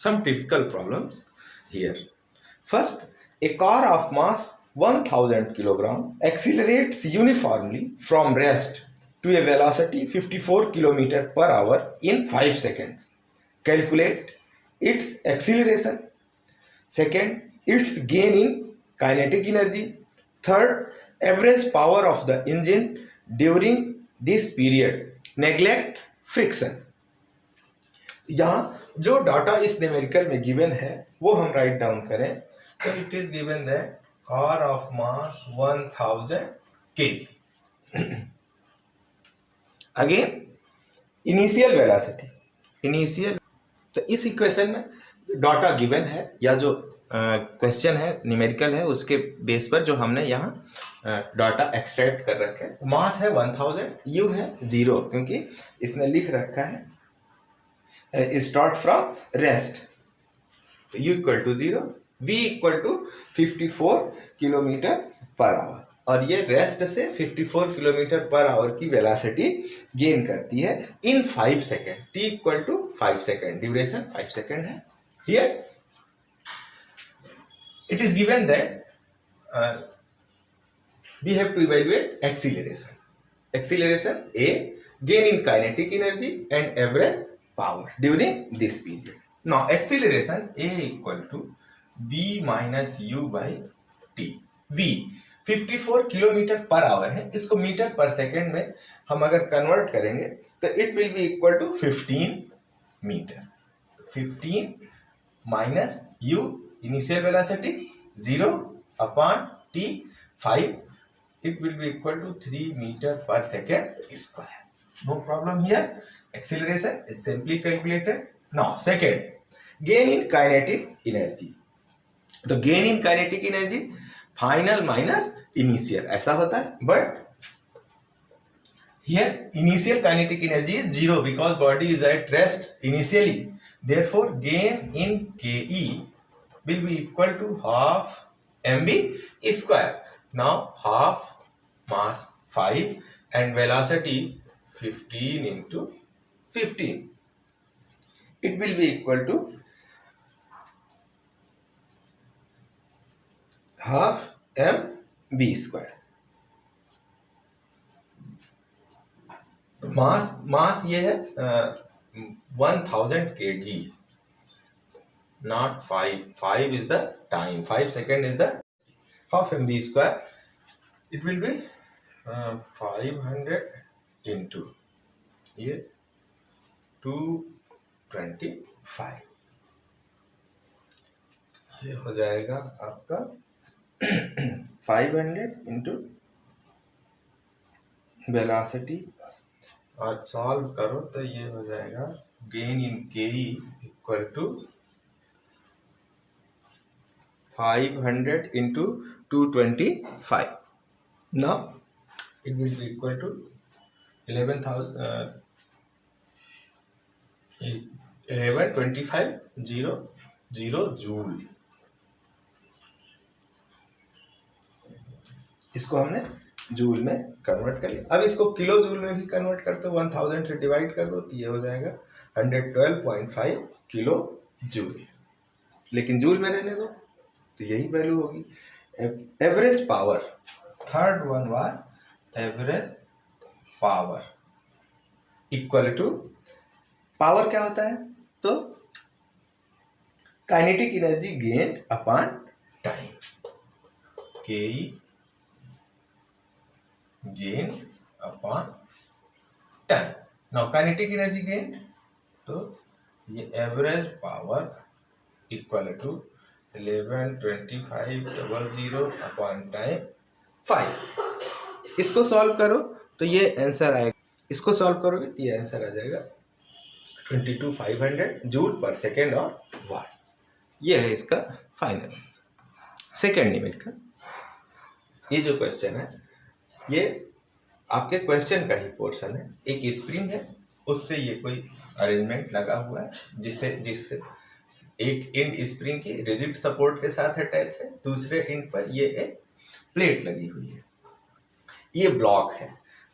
Some typical problems here. First, a car of mass 1000 kilogram accelerates uniformly from rest to a velocity 54 km per hour in 5 seconds. Calculate its acceleration. Second, its gain in kinetic energy. Third, average power of the engine during this period. Neglect friction. यहाँ जो data इस numerical में given है वो हम write down करें तो it is given that car of mass 1000 kg. Again initial velocity initial. तो इस इक्वेशन में डाटा गिवन है या जो क्वेश्चन है न्यूमेरिकल है उसके बेस पर जो हमने यहाँ डाटा एक्सट्रैक्ट कर रखा है. मास है 1000, यू है 0 क्योंकि इसने लिख रखा है start from rest. u equal to 0, v equal to 54 kilometre per hour और ये रेस्ट से 54 किलोमीटर पर आवर की वेलोसिटी गेन करती है in 5 second. t equal to 5 second, duration 5 second है. Here it is given that we have to evaluate acceleration. Acceleration A, gain in kinetic energy and average power during this period. Now acceleration A equal to v minus u by t. v 54 kilometre per our है, इसको metre per second में हम अगर convert करेंगे तो it will be equal to 15 metre. 15 minus u initial velocity 0 upon t 5, it will be equal to 3 meter per second square. No problem here. Acceleration is simply calculated. Now second, gain in kinetic energy. The gain in kinetic energy final minus initial ऐसा होता है, but here initial kinetic energy is 0 because body is at rest initially. Therefore gain in KE will be equal to half mv square. Now half mass 5 and velocity 15 into 15. It will be equal to half mv square. मास ये है 1000 kg, not 5. 5 is the time. 5 second is the half mv square. It will be 500 into ये 225. ये हो जाएगा आपका 500 into velocity. आज solve करो तो ये हो जाएगा गेन इन के equal to 500 into 225. Now it will be equal to 1125 joule. इसको हमने जूल में कन्वर्ट कर लिया. अब इसको किलो जूल में भी कन्वर्ट करते हो, 1000 से डिवाइड कर दो तो ये हो जाएगा 112.5 किलो जूल. लेकिन जूल में रहने दो तो यही वैल्यू होगी. Average power, third one was average power equal to, power क्या होता है तो kinetic energy gain upon time. K gain upon time. Now kinetic energy gain तो ये average power equal to 112500 upon time 5. इसको सॉल्व करो तो ये आंसर आएगा. इसको सॉल्व करोगे तो ये आंसर आ जाएगा 22500 जूल पर सेकेंड और वाट. ये है इसका फाइनल आंसर. सेकेंड न्यूमेरिकल, ये जो क्वेश्चन है ये आपके क्वेश्चन का ही पोर्शन है. एक स्प्रिंग है, उससे ये कोई अरेंजमेंट लगा हुआ है जिससे एक एंड स्प्रिंग की रिजिड सपोर्ट के साथ अटैच है, दूसरे एंड पर ये एक प्लेट लगी हुई है. ये ब्लॉक है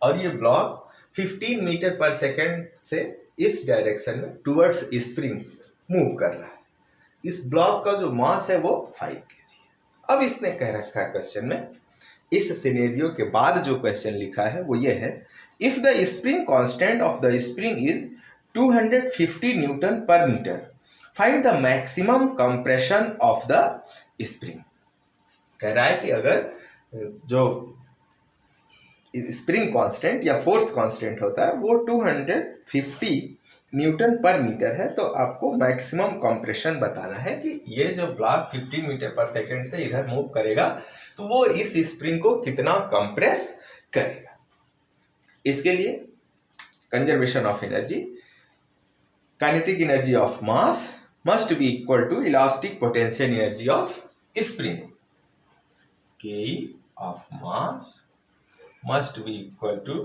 और ये ब्लॉक 15 मीटर पर सेकेंड से इस डायरेक्शन में टुवर्ड्स स्प्रिंग मूव कर रहा है. इस ब्लॉक का जो मास है वो 5 kg है। अब इसने कह रखा है क्वेश्चन में, इस सिनेरियो के बाद जो क्वेश्चन लिखा है वो ये है, if the spring constant of the spring is 250 newton per metre, find the maximum compression of the spring. कह रहा है कि अगर जो स्प्रिंग कांस्टेंट या फोर्स कांस्टेंट होता है वो 250 न्यूटन पर मीटर है, तो आपको मैक्सिमम कंप्रेशन बताना है कि ये जो ब्लॉक 15 मीटर पर सेकंड से इधर मूव करेगा तो वो इस स्प्रिंग को कितना कंप्रेस करेगा। इसके लिए conservation of energy, kinetic energy of mass must be equal to elastic potential energy of spring. K of mass must be equal to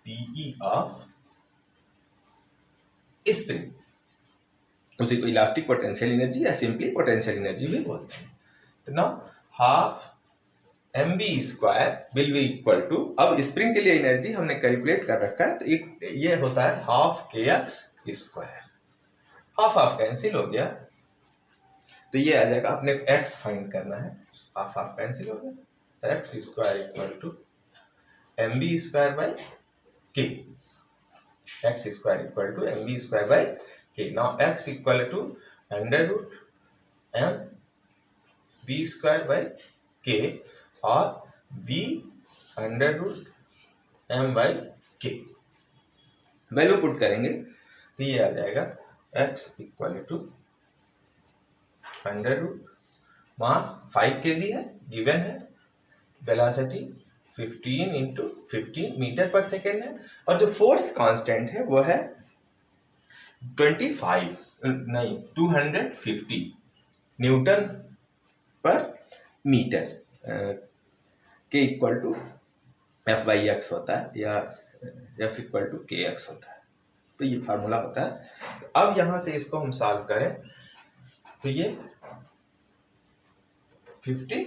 PE of spring. उसी को इलास्टिक पोटेंशियल एनर्जी या simply potential energy भी बोलते हैं। तो ना half mv square will be equal to, अब spring के लिए एनर्जी हमने कैलकुलेट कर रखा है, तो ये होता है half kx square. Half half cancel हो गया तो ये आ जाएगा, अपने x फाइंड करना है, हाफ हाफ कैंसिल हो गया, x square equal to mb square by k, x square equal to mb square by k। Now x equal to under root m b square by k और v under root m by k। Value put करेंगे तो ये आ जाएगा x equal to under root, mass 5 kg है given है, velocity 15 into 15 metre per second है, और जो फोर्स कांस्टेंट है वो है 250 newton per metre. K equal to F by X होता है या F equal to K X होता है, तो ये फार्मूला होता है। अब यहाँ से इसको हम सॉल्व करें तो ये 50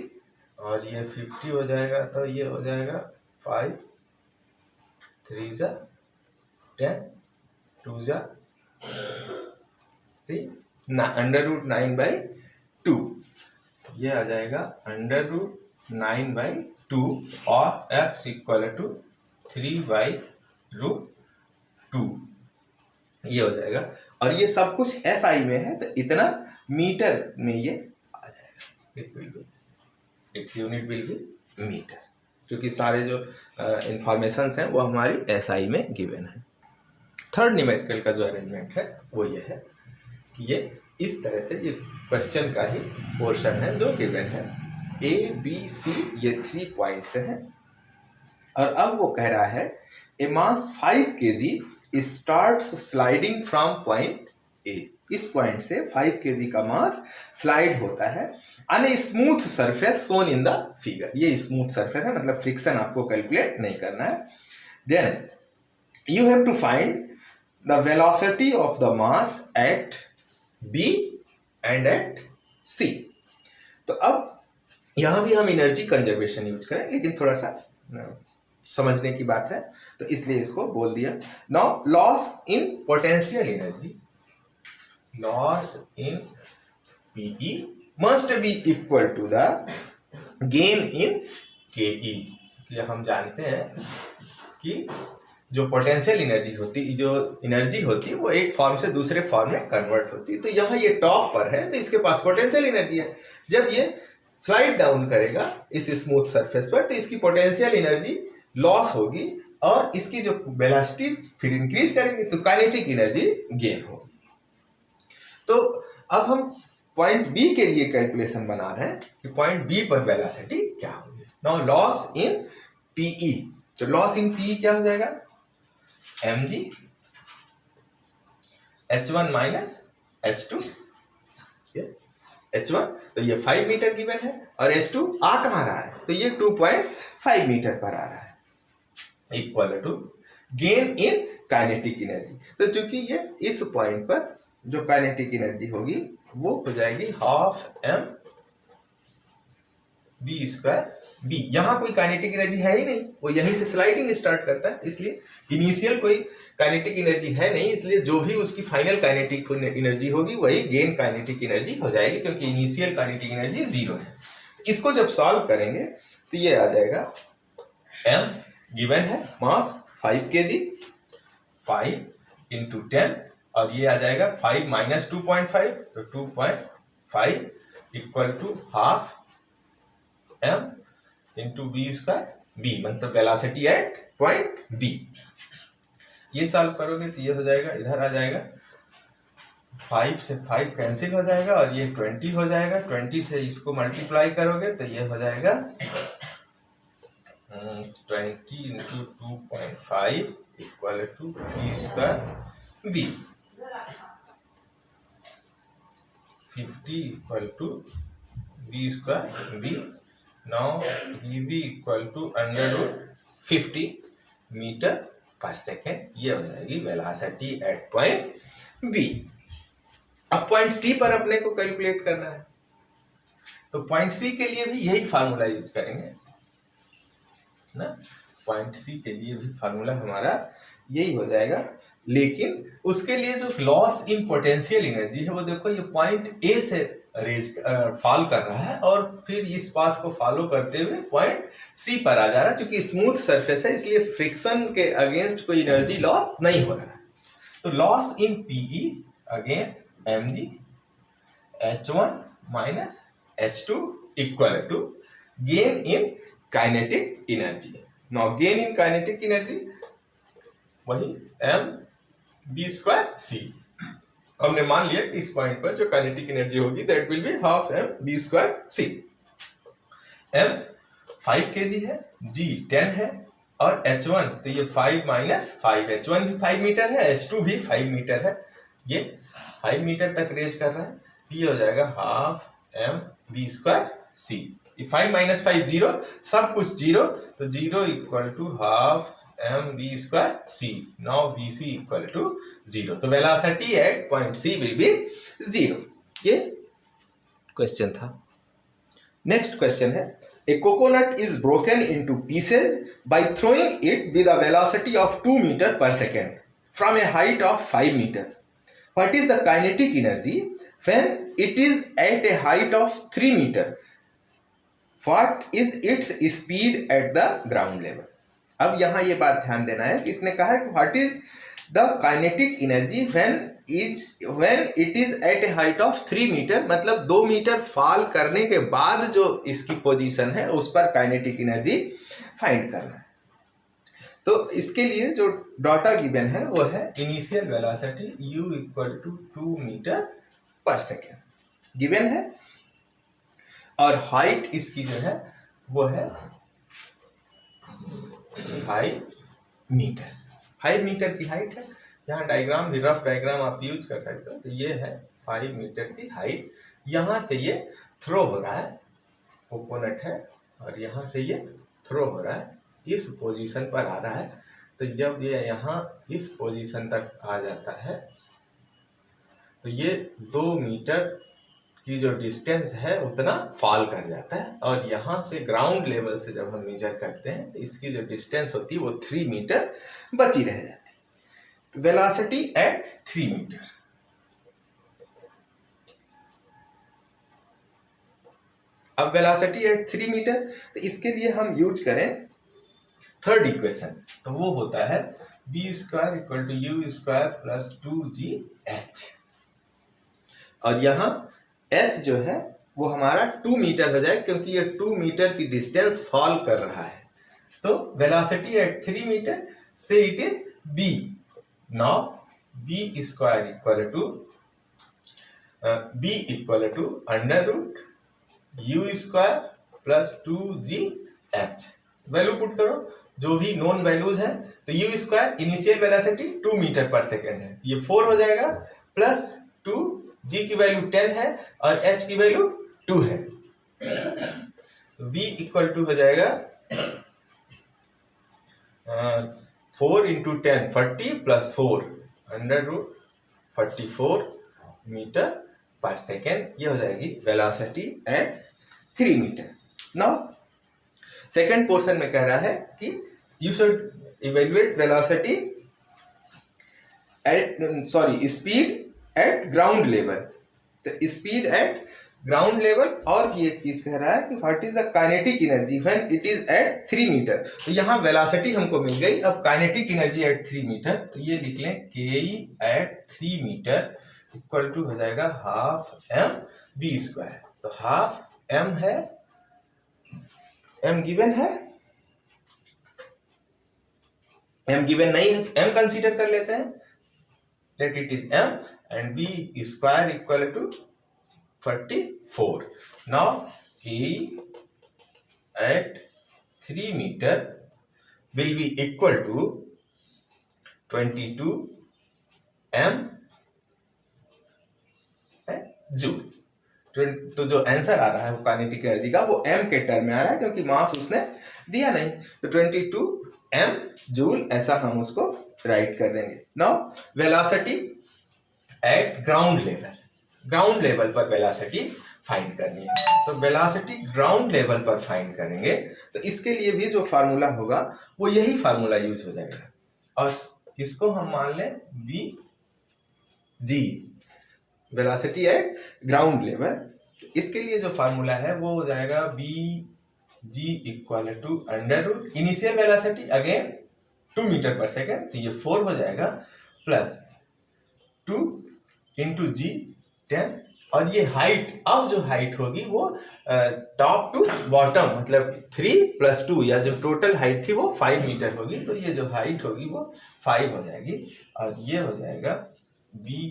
और ये 50 हो जाएगा, तो ये हो जाएगा 5 3 जा 10 2 जा 3 ना अंडर रूट 9 बाई 2, तो ये आ जाएगा अंडर रूट 9 बाई 2 और x equal to 3 by root 2, ये हो जाएगा। और ये सब कुछ SI में है तो इतना मीटर में ये आ जाएगा, its unit will be metre, क्योंकि सारे जो इंफॉर्मेशंस हैं वो हमारी SI में गिवन है। थर्ड न्यूमेरिकल का जो अरेंजमेंट है वो ये है कि ये इस तरह से, ये क्वेश्चन का ही पोर्शन है जो गिवन है, ABC ये 3 पॉइंट्स हैं। और अब वो कह रहा है a mass 5 kg starts sliding from point A, इस पॉइंट से 5 kg का मास स्लाइड होता है on a smooth surface shown in the figure. ये स्मूथ सरफेस है, मतलब फ्रिक्शन आपको कैलकुलेट नहीं करना है। Then you have to find the velocity of the mass at B and at C। तो अब यहां भी हम एनर्जी कंजर्वेशन यूज करें, लेकिन थोड़ा सा समझने की बात है तो इसलिए इसको बोल दिया। Now loss in potential energy, loss in PE must be equal to the gain in KE, क्योंकि हम जानते हैं कि जो पोटेंशियल एनर्जी होती, जो एनर्जी होती है वो एक फॉर्म से दूसरे फॉर्म में कन्वर्ट होती है। तो यहाँ ये टॉप पर है तो इसके पास पोटेंशियल एनर्जी है, जब ये स्लाइड डाउन करेगा इस स्मूथ सरफेस पर तो इसकी पोटेंशियल एनर्जी लॉस होगी और इसकी जो वेलोसिटी फिर इंक्रीज करेगी तो काइनेटिक एनर्जी गेन होगी। तो अब हम पॉइंट बी के लिए कैलकुलेशन बना रहे हैं कि पॉइंट बी पर वेलोसिटी क्या होगी। नाउ लॉस इन पीई, तो लॉस इन पीई क्या हो जाएगा, mg h1 minus h2, h1 तो ये 5 मीटर गिवन है और h2 आ कहाँ रहा है तो ये 2.5 मीटर पर आ रहा है, equal to gain in kinetic energy. तो चूंकि ये इस पॉइंट पर जो काइनेटिक एनर्जी होगी वो हो जाएगी half m B square B. यहाँ कोई काइनेटिक एनर्जी है ही नहीं, वो यहीं से स्लाइडिंग स्टार्ट करता है, इसलिए इनिशियल कोई काइनेटिक एनर्जी है नहीं, इसलिए जो भी उसकी फाइनल काइनेटिक एनर्जी होगी वही गेन काइनेटिक एनर्जी हो जाएगी, क्योंकि इनिशियल काइनेटिक एनर्जी 0 है। इसको जब सॉल्व करेंगे तो ये आ जाएगा m गिवन है मास 5 kg, 5 इंटू 10, और ये आ जाएगा 5 माइनस 2.5, तो 2.5 equal to half m into v square B, मतलब वेलोसिटी एट पॉइंट बी। ये सॉल्व करोगे तो ये हो जाएगा, इधर आ जाएगा 5 से 5 कैंसिल हो जाएगा और ये 20 हो जाएगा, 20 से इसको मल्टीप्लाई करोगे तो ये हो जाएगा 20 into 2.5 equal to v square B, 50 equal to v square B. Now v equal to under root 50 metre per second, ये हो जाएगी वेलोसिटी एट पॉइंट बी। अब पॉइंट सी पर अपने को कैलकुलेट करना है, तो पॉइंट सी के लिए भी यही फार्मूला यूज करेंगे ना, पॉइंट सी के लिए भी फार्मूला हमारा यही हो जाएगा, लेकिन उसके लिए जो लॉस इन पोटेंशियल एनर्जी है वो देखो ये पॉइंट ए से रेज फॉल कर रहा है और फिर इस पाथ को फॉलो करते हुए पॉइंट सी पर आ जा रहा है। क्योंकि स्मूथ सरफेस है इसलिए फ्रिक्शन के अगेंस्ट कोई एनर्जी लॉस नहीं हो रहा है। तो loss in PE again mg h1 minus h2 equal to gain in kinetic energy. Now gain in kinetic energy वही m बी स्क्वायर सी। हमने मान लिया कि इस पॉइंट पर जो काइनेटिक एनर्जी होगी that will be half m B square C. m 5 kg है, g 10 है और h1 तो ये 5 माइनस 5, h1 भी 5 मीटर है, h2 भी 5 मीटर है, ये 5 मीटर तक रेंज कर रहा है। ये हो जाएगा half m B square C. 5 minus 5 0, सब कुछ 0, तो 0 equal to half m b square c। Now vc equal to 0, तो velocity at point c will be 0। ये क्वेश्चन था। नेक्स्ट क्वेश्चन है, a coconut is broken into pieces by throwing it with a velocity of 2 metre per second from a height of 5 metre. What is the kinetic energy when it is at a height of 3 metre? What is its speed at the ground level? अब यहां ये बात ध्यान देना है कि इसने कहा है कि what is the kinetic energy when it is at a height of 3 metre, मतलब 2 मीटर फॉल करने के बाद जो इसकी पोजीशन है उस पर काइनेटिक एनर्जी फाइंड करना है। तो इसके लिए जो डाटा गिवन है वो है initial velocity u equal to 2 metre per second given है, और हाइट इसकी जो है वो है 5 मीटर। 5 मीटर की हाइट है। यहाँ डायग्राम भी, रफ डायग्राम आप यूज कर सकते हो। तो ये है 5 मीटर की हाइट, यहाँ से ये थ्रो हो रहा है, कोकोनट है और यहाँ से ये थ्रो हो रहा है, इस पोजीशन पर आ रहा है। तो जब ये यहाँ इस पोजीशन तक आ जाता है तो ये 2 मीटर की जो डिस्टेंस है उतना फॉल कर जाता है, और यहाँ से ग्राउंड लेवल से जब हम मेजर करते हैं तो इसकी जो डिस्टेंस होती है वो 3 मीटर बची रह जाती है। तो वेलोसिटी एट 3 मीटर। अब वेलोसिटी एट 3 मीटर, तो इसके लिए हम यूज करें थर्ड इक्वेशन, तो वो होता है b square equal to u square plus 2gh, और यहाँ h जो है वो हमारा 2 मीटर हो जाए क्योंकि ये 2 मीटर की डिस्टेंस फॉल कर रहा है। तो वेलोसिटी एट 3 मीटर से it is b। Now b square equal to under root u square plus 2gh। Value put करो जो भी नॉन वैल्यूज है, तो u square initial velocity 2 metre per second है, ये 4 हो जाएगा, प्लस 2, g की वैल्यू 10 है और h की वैल्यू 2 है। v इक्वल टू हो जाएगा 4 into 10 40 plus 4 under root 44 metre per second. ये हो जाएगी velocity at 3 metre. Now second portion में कह रहा है कि you should evaluate velocity at speed at ground level. तो स्पीड एट ग्राउंड लेवल, और भी एक चीज कह रहा है कि what is the kinetic energy when it is at 3 metre. तो यहाँ वेलोसिटी हमको मिल गई, अब काइनेटिक एनर्जी एट 3 मीटर, तो ये लिख लें के एट 3 मीटर इक्वल टू हो जाएगा हाफ एम बी स्क्वायर। तो हाफ एम है, एम गिवन है, एम गिवन नहीं है तो एम कंसीडर कर लेते हैं, let it is m, and b square equal to 44. Now K at 3 meter will be equal to 22 m joule. तो जो आंसर आ रहा है वो काइनेटिक एनर्जी का, वो m के टर्म में आ रहा है क्योंकि मास उसने दिया नहीं। तो 22 m जूल ऐसा हम उसको राइट कर देंगे। Now velocity at ground level, ground level पर वेलोसिटी फाइंड करनी है। तो वेलोसिटी ग्राउंड लेवल पर फाइंड करेंगे तो इसके लिए भी जो फार्मूला होगा वो यही फार्मूला यूज हो जाएगा, और इसको हम मान लें v g, velocity at ground level. इसके लिए जो फार्मूला है वो हो जाएगा b g equal to under root initial velocity again 2 metre per second, तो ये 4 हो जाएगा, प्लस 2 इंटू जी 10, और ये हाइट, अब जो हाइट होगी वो टॉप टू बॉटम मतलब 3 + 2, या जो टोटल हाइट थी वो 5 मीटर होगी, तो ये जो हाइट होगी वो 5 हो जाएगी, और ये हो जाएगा बी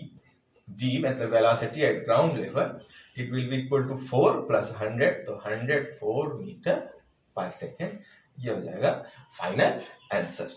जी मतलब velocity at ground level, it will be equal to 4 + 100, तो 104 मीटर पर सेकेंड। ये हो जाएगा फाइनल आंसर।